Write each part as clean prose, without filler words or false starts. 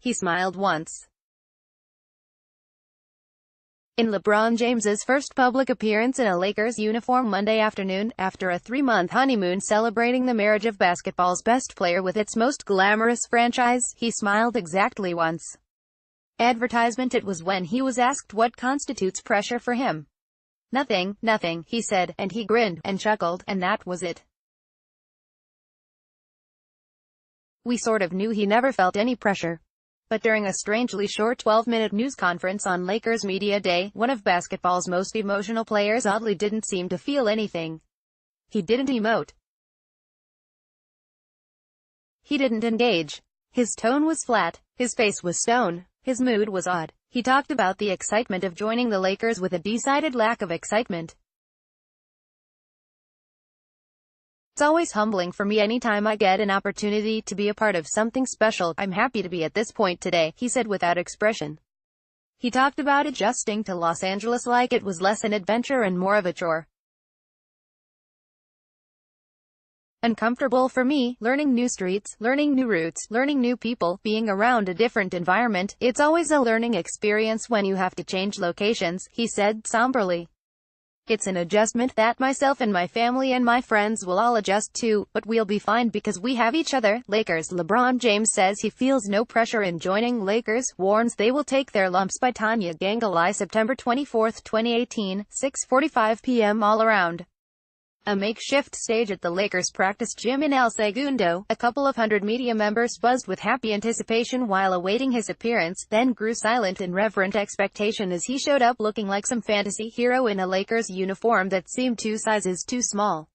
he smiled once. In LeBron James's first public appearance in a Lakers uniform Monday afternoon, after a 3-month honeymoon celebrating the marriage of basketball's best player with its most glamorous franchise, he smiled exactly once. Advertisement. It was when he was asked what constitutes pressure for him. Nothing, he said, and he grinned, and chuckled, and that was it. We sort of knew he never felt any pressure. But during a strangely short 12-minute news conference on Lakers Media Day, one of basketball's most emotional players oddly didn't seem to feel anything. He didn't emote. He didn't engage. His tone was flat. His face was stone. His mood was odd. He talked about the excitement of joining the Lakers with a decided lack of excitement. It's always humbling for me anytime I get an opportunity to be a part of something special. I'm happy to be at this point today, he said without expression. He talked about adjusting to Los Angeles like it was less an adventure and more of a chore. Uncomfortable for me, learning new streets, learning new routes, learning new people, being around a different environment. It's always a learning experience when you have to change locations, he said somberly. It's an adjustment that myself and my family and my friends will all adjust to, but we'll be fine because we have each other. Lakers. LeBron James says he feels no pressure in joining Lakers, warns they will take their lumps. By Tanya Gangalai, September 24, 2018, 6:45 p.m. All around. A makeshift stage at the Lakers practice gym in El Segundo, a couple of hundred media members buzzed with happy anticipation while awaiting his appearance, then grew silent in reverent expectation as he showed up looking like some fantasy hero in a Lakers uniform that seemed 2 sizes too small.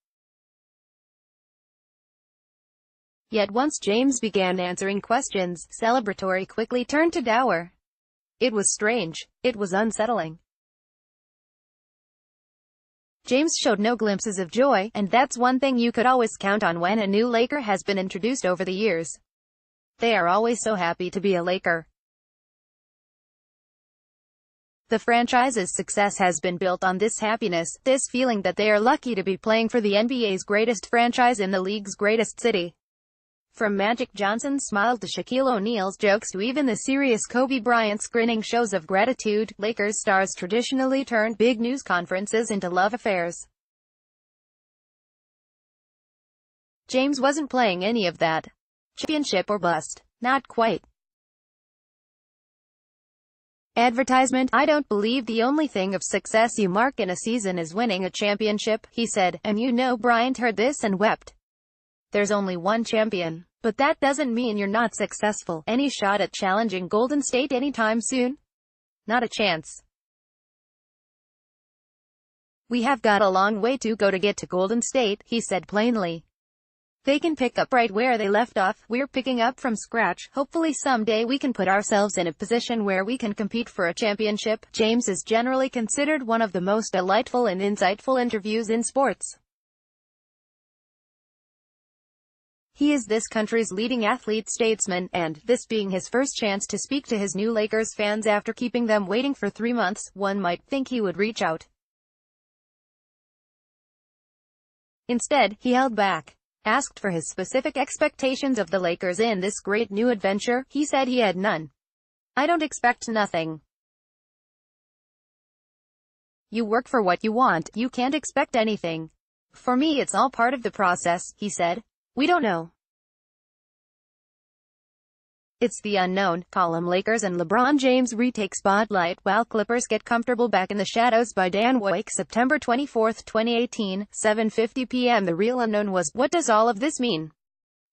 Yet once James began answering questions, celebratory quickly turned to dour. It was strange. It was unsettling. James showed no glimpses of joy, and that's one thing you could always count on when a new Laker has been introduced over the years. They are always so happy to be a Laker. The franchise's success has been built on this happiness, this feeling that they are lucky to be playing for the NBA's greatest franchise in the league's greatest city. From Magic Johnson's smile to Shaquille O'Neal's jokes to even the serious Kobe Bryant's grinning shows of gratitude, Lakers stars traditionally turn big news conferences into love affairs. James wasn't playing any of that. Championship or bust. Not quite. Advertisement. I don't believe the only thing of success you mark in a season is winning a championship, he said, and Bryant heard this and wept. There's only one champion. But that doesn't mean you're not successful. Any shot at challenging Golden State anytime soon? Not a chance. We have got a long way to go to get to Golden State, he said plainly. They can pick up right where they left off. We're picking up from scratch. Hopefully someday we can put ourselves in a position where we can compete for a championship. James is generally considered one of the most delightful and insightful interviews in sports. He is this country's leading athlete, statesman, and, this being his first chance to speak to his new Lakers fans after keeping them waiting for 3 months, one might think he would reach out. Instead, he held back. Asked for his specific expectations of the Lakers in this great new adventure, he said he had none. I don't expect nothing. You work for what you want, you can't expect anything. For me it's all part of the process, he said. We don't know. It's the unknown. Column. Lakers and LeBron James retake spotlight while Clippers get comfortable back in the shadows. By Dan Wake, September 24, 2018, 7:50 p.m. The real unknown was, what does all of this mean?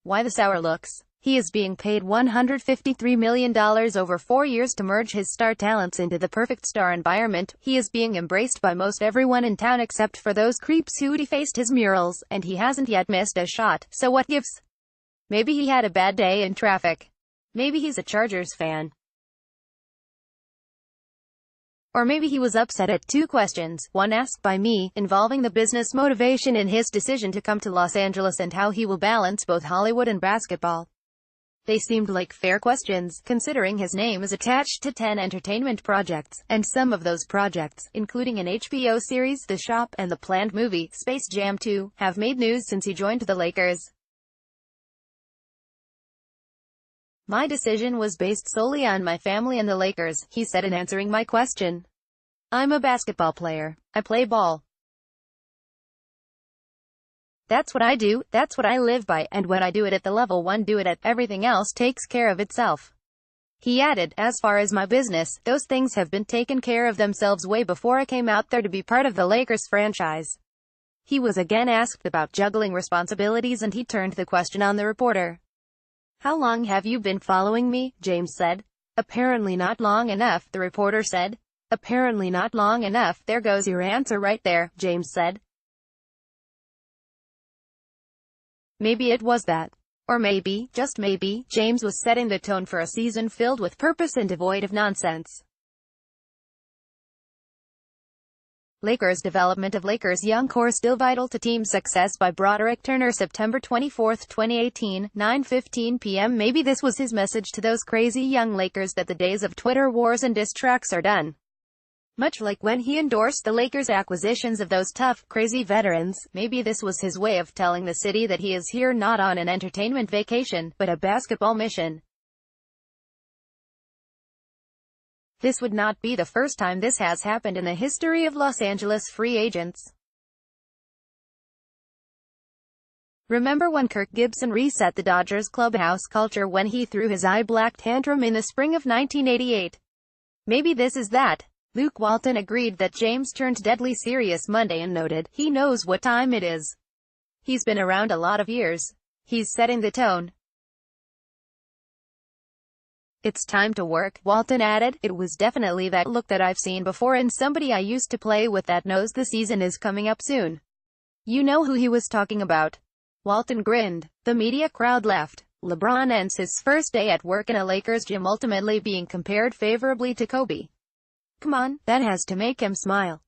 Why the sour looks? He is being paid $153 million over 4 years to merge his star talents into the perfect star environment. He is being embraced by most everyone in town except for those creeps who defaced his murals, and he hasn't yet missed a shot, so what gives? Maybe he had a bad day in traffic. Maybe he's a Chargers fan. Or maybe he was upset at 2 questions, one asked by me, involving the business motivation in his decision to come to Los Angeles and how he will balance both Hollywood and basketball. They seemed like fair questions, considering his name is attached to 10 entertainment projects, and some of those projects, including an HBO series, The Shop, and the planned movie, Space Jam 2, have made news since he joined the Lakers. My decision was based solely on my family and the Lakers, he said in answering my question. I'm a basketball player. I play ball. That's what I do, that's what I live by, and when I do it at the level one do it at, everything else takes care of itself. He added, as far as my business, those things have been taken care of themselves way before I came out there to be part of the Lakers franchise. He was again asked about juggling responsibilities and he turned the question on the reporter. How long have you been following me? James said. Apparently not long enough, the reporter said. Apparently not long enough, there goes your answer right there, James said. Maybe it was that. Or maybe, just maybe, James was setting the tone for a season filled with purpose and devoid of nonsense. Lakers development of Lakers young core still vital to team success by Broderick Turner September 24, 2018, 9:15 p.m. Maybe this was his message to those crazy young Lakers that the days of Twitter wars and diss tracks are done. Much like when he endorsed the Lakers' acquisitions of those tough, crazy veterans, maybe this was his way of telling the city that he is here not on an entertainment vacation, but a basketball mission. This would not be the first time this has happened in the history of Los Angeles free agents. Remember when Kirk Gibson reset the Dodgers clubhouse culture when he threw his eye-black tantrum in the spring of 1988? Maybe this is that. Luke Walton agreed that James turned deadly serious Monday and noted, he knows what time it is. He's been around a lot of years. He's setting the tone. It's time to work, Walton added. It was definitely that look that I've seen before in somebody I used to play with that knows the season is coming up soon. You know who he was talking about. Walton grinned. The media crowd left. LeBron ends his first day at work in a Lakers gym ultimately being compared favorably to Kobe. Come on, that has to make him smile.